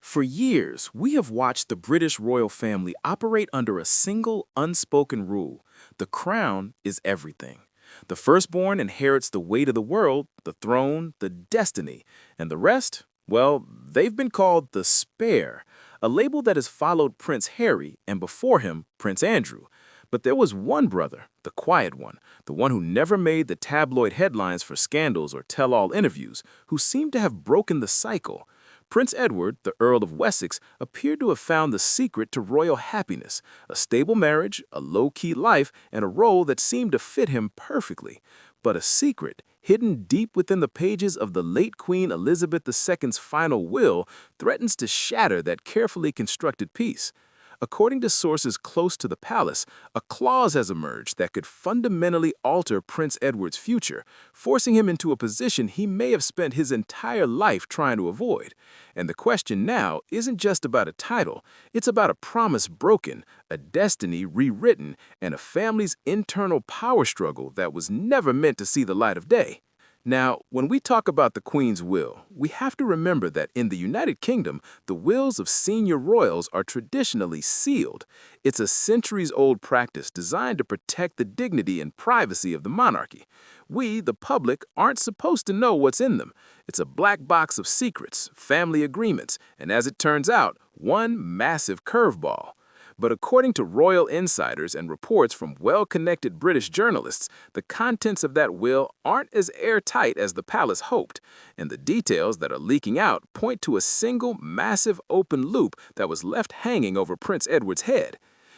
For years, we have watched the British royal family operate under a single unspoken rule. The crown is everything. The firstborn inherits the weight of the world, the throne, the destiny, and the rest, well, they've been called the spare, a label that has followed Prince Harry and before him, Prince Andrew. But there was one brother, the quiet one, the one who never made the tabloid headlines for scandals or tell-all interviews, who seemed to have broken the cycle. Prince Edward, the Earl of Wessex, appeared to have found the secret to royal happiness, a stable marriage, a low-key life, and a role that seemed to fit him perfectly. But a secret, hidden deep within the pages of the late Queen Elizabeth II's final will, threatens to shatter that carefully constructed peace. According to sources close to the palace, a clause has emerged that could fundamentally alter Prince Edward's future, forcing him into a position he may have spent his entire life trying to avoid. And the question now isn't just about a title, it's about a promise broken, a destiny rewritten, and a family's internal power struggle that was never meant to see the light of day. Now, when we talk about the Queen's will, we have to remember that in the United Kingdom, the wills of senior royals are traditionally sealed. It's a centuries-old practice designed to protect the dignity and privacy of the monarchy. We, the public, aren't supposed to know what's in them. It's a black box of secrets, family agreements, and as it turns out, one massive curveball. But according to royal insiders and reports from well-connected British journalists, the contents of that will aren't as airtight as the palace hoped, and the details that are leaking out point to a single massive open loop that was left hanging over Prince Edward's head.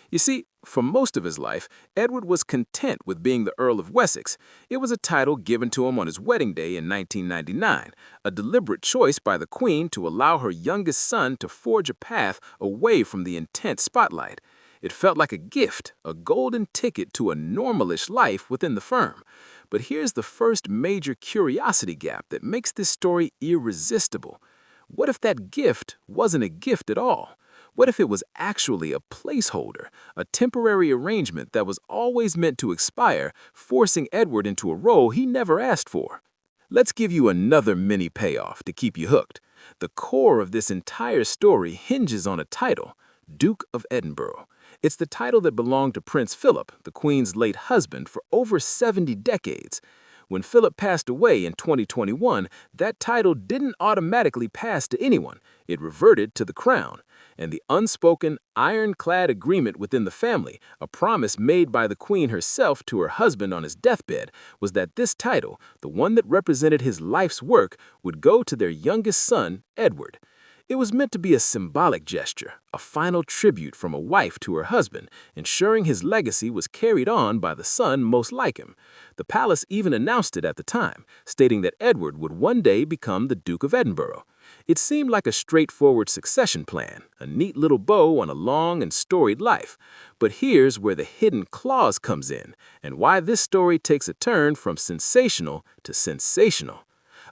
You see, for most of his life, Edward was content with being the Earl of Wessex. It was a title given to him on his wedding day in 1999, a deliberate choice by the Queen to allow her youngest son to forge a path away from the intense spotlight. It felt like a gift, a golden ticket to a normalish life within the firm. But here's the first major curiosity gap that makes this story irresistible. What if that gift wasn't a gift at all? What if it was actually a placeholder, a temporary arrangement that was always meant to expire, forcing Edward into a role he never asked for? Let's give you another mini payoff to keep you hooked. The core of this entire story hinges on a title, Duke of Edinburgh. It's the title that belonged to Prince Philip, the Queen's late husband, for over 70 decades. When Philip passed away in 2021, that title didn't automatically pass to anyone. It reverted to the crown. And the unspoken, ironclad agreement within the family, a promise made by the Queen herself to her husband on his deathbed, was that this title, the one that represented his life's work, would go to their youngest son, Edward. It was meant to be a symbolic gesture, a final tribute from a wife to her husband, ensuring his legacy was carried on by the son most like him. The palace even announced it at the time, stating that Edward would one day become the Duke of Edinburgh. It seemed like a straightforward succession plan, a neat little bow on a long and storied life. But here's where the hidden clause comes in, and why this story takes a turn from sensational to sensational.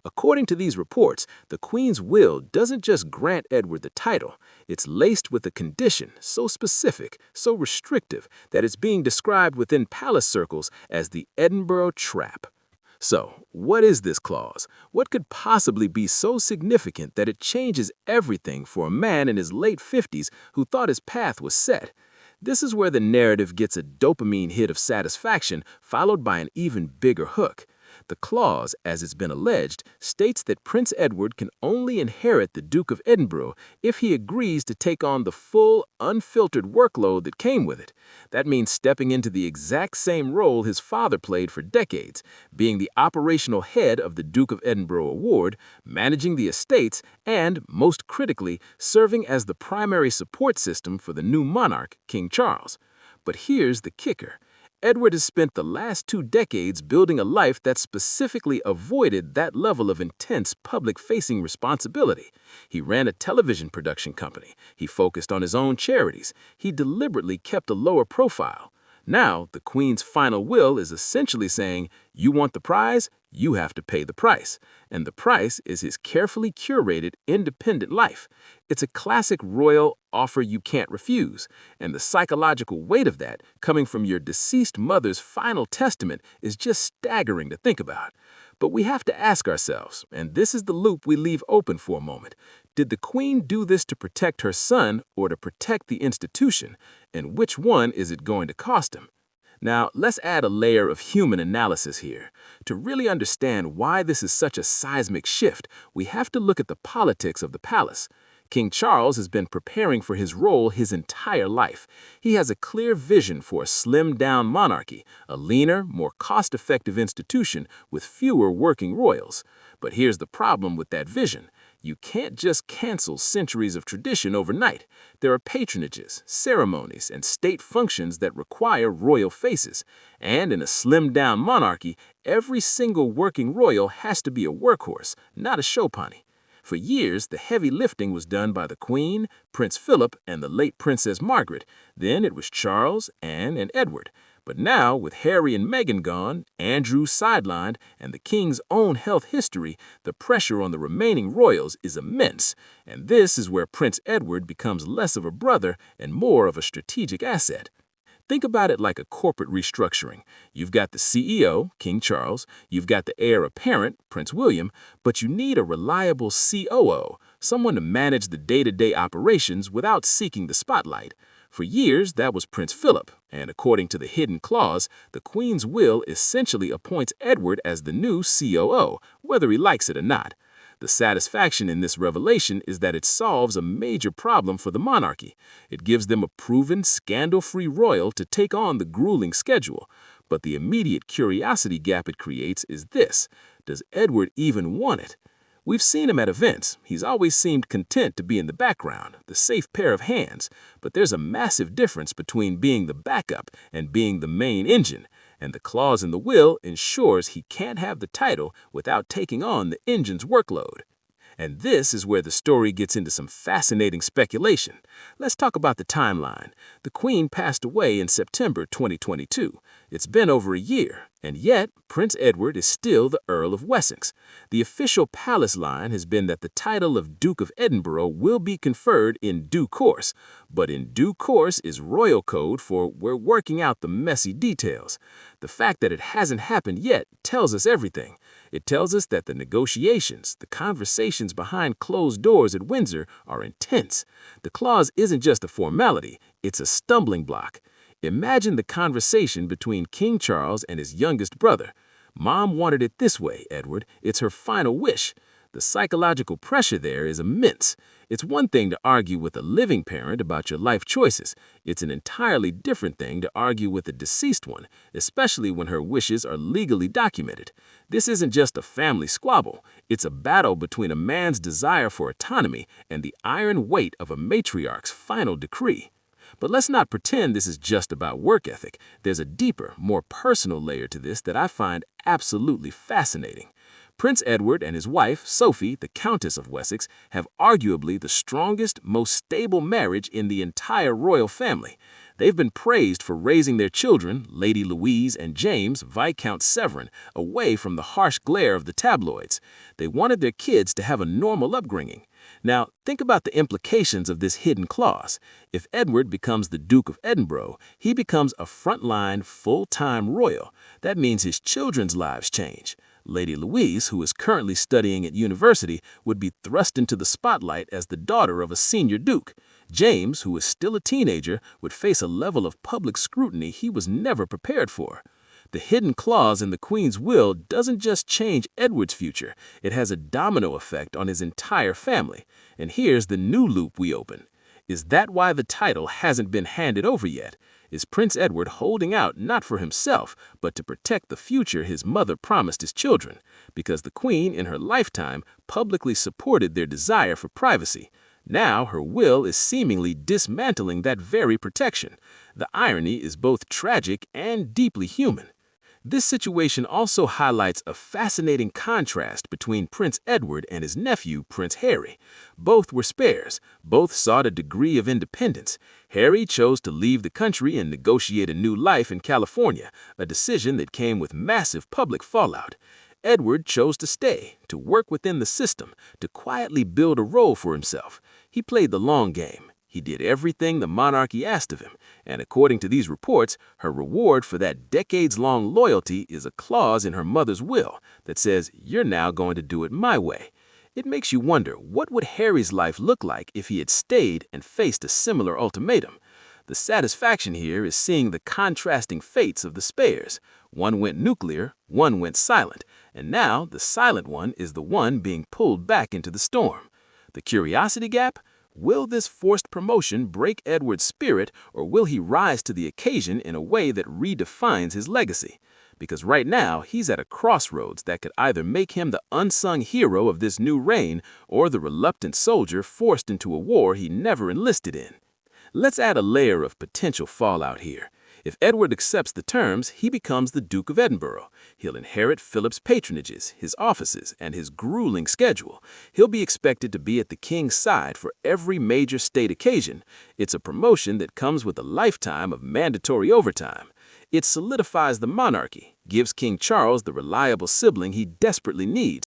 According to these reports, the Queen's will doesn't just grant Edward the title. It's laced with a condition so specific, so restrictive, that it's being described within palace circles as the Edinburgh Trap. So, what is this clause? What could possibly be so significant that it changes everything for a man in his late 50s who thought his path was set? This is where the narrative gets a dopamine hit of satisfaction, followed by an even bigger hook. The clause, as it's been alleged, states that Prince Edward can only inherit the Duke of Edinburgh if he agrees to take on the full, unfiltered workload that came with it. That means stepping into the exact same role his father played for decades, being the operational head of the Duke of Edinburgh Award, managing the estates, and, most critically, serving as the primary support system for the new monarch, King Charles. But here's the kicker. Edward has spent the last 2 decades building a life that specifically avoided that level of intense public-facing responsibility. He ran a television production company. He focused on his own charities. He deliberately kept a lower profile. Now, the Queen's final will is essentially saying, you want the prize, you have to pay the price. And the price is his carefully curated, independent life. It's a classic royal offer you can't refuse. And the psychological weight of that, coming from your deceased mother's final testament, is just staggering to think about. But we have to ask ourselves, and this is the loop we leave open for a moment, did the Queen do this to protect her son or to protect the institution? And which one is it going to cost him? Now, let's add a layer of human analysis here. To really understand why this is such a seismic shift, we have to look at the politics of the palace. King Charles has been preparing for his role his entire life. He has a clear vision for a slimmed-down monarchy, a leaner, more cost-effective institution with fewer working royals. But here's the problem with that vision. You can't just cancel centuries of tradition overnight. There are patronages, ceremonies, and state functions that require royal faces. And in a slimmed-down monarchy, every single working royal has to be a workhorse, not a show pony. For years, the heavy lifting was done by the Queen, Prince Philip, and the late Princess Margaret. Then it was Charles, Anne, and Edward. But now, with Harry and Meghan gone, Andrew sidelined, and the King's own health history, the pressure on the remaining royals is immense. And this is where Prince Edward becomes less of a brother and more of a strategic asset. Think about it like a corporate restructuring. You've got the CEO, King Charles, you've got the heir apparent, Prince William, but you need a reliable COO, someone to manage the day-to-day operations without seeking the spotlight. For years, that was Prince Philip, and according to the hidden clause, the Queen's will essentially appoints Edward as the new COO, whether he likes it or not. The satisfaction in this revelation is that it solves a major problem for the monarchy. It gives them a proven, scandal-free royal to take on the grueling schedule. But the immediate curiosity gap it creates is this: does Edward even want it? We've seen him at events. He's always seemed content to be in the background, the safe pair of hands. But there's a massive difference between being the backup and being the main engine. And the clause in the will ensures he can't have the title without taking on the engine's workload. And this is where the story gets into some fascinating speculation. Let's talk about the timeline. The Queen passed away in September 2022. It's been over a year, and yet Prince Edward is still the Earl of Wessex. The official palace line has been that the title of Duke of Edinburgh will be conferred in due course, but in due course is royal code for we're working out the messy details. The fact that it hasn't happened yet tells us everything. It tells us that the negotiations, the conversations behind closed doors at Windsor are intense. The clause isn't just a formality, it's a stumbling block. Imagine the conversation between King Charles and his youngest brother. Mom wanted it this way, Edward. It's her final wish. The psychological pressure there is immense. It's one thing to argue with a living parent about your life choices. It's an entirely different thing to argue with a deceased one, especially when her wishes are legally documented. This isn't just a family squabble. It's a battle between a man's desire for autonomy and the iron weight of a matriarch's final decree. But let's not pretend this is just about work ethic. There's a deeper, more personal layer to this that I find absolutely fascinating. Prince Edward and his wife, Sophie, the Countess of Wessex, have arguably the strongest, most stable marriage in the entire royal family. They've been praised for raising their children, Lady Louise and James, Viscount Severin, away from the harsh glare of the tabloids. They wanted their kids to have a normal upbringing. Now, think about the implications of this hidden clause. If Edward becomes the Duke of Edinburgh, he becomes a frontline, full-time royal. That means his children's lives change. Lady Louise, who is currently studying at university, would be thrust into the spotlight as the daughter of a senior duke. James, who is still a teenager, would face a level of public scrutiny he was never prepared for. The hidden clause in the Queen's will doesn't just change Edward's future, it has a domino effect on his entire family. And here's the new loop we open. Is that why the title hasn't been handed over yet? Is Prince Edward holding out not for himself, but to protect the future his mother promised his children? Because the Queen, in her lifetime, publicly supported their desire for privacy. Now her will is seemingly dismantling that very protection. The irony is both tragic and deeply human. This situation also highlights a fascinating contrast between Prince Edward and his nephew, Prince Harry. Both were spares. Both sought a degree of independence. Harry chose to leave the country and negotiate a new life in California, a decision that came with massive public fallout. Edward chose to stay, to work within the system, to quietly build a role for himself. He played the long game. He did everything the monarchy asked of him, and according to these reports, her reward for that decades-long loyalty is a clause in her mother's will that says, "You're now going to do it my way." It makes you wonder, what would Harry's life look like if he had stayed and faced a similar ultimatum? The satisfaction here is seeing the contrasting fates of the spares. One went nuclear, one went silent, and now the silent one is the one being pulled back into the storm. The curiosity gap? Will this forced promotion break Edward's spirit, or will he rise to the occasion in a way that redefines his legacy? Because right now, he's at a crossroads that could either make him the unsung hero of this new reign or the reluctant soldier forced into a war he never enlisted in. Let's add a layer of potential fallout here. If Edward accepts the terms, he becomes the Duke of Edinburgh. He'll inherit Philip's patronages, his offices, and his grueling schedule. He'll be expected to be at the king's side for every major state occasion. It's a promotion that comes with a lifetime of mandatory overtime. It solidifies the monarchy, gives King Charles the reliable sibling he desperately needs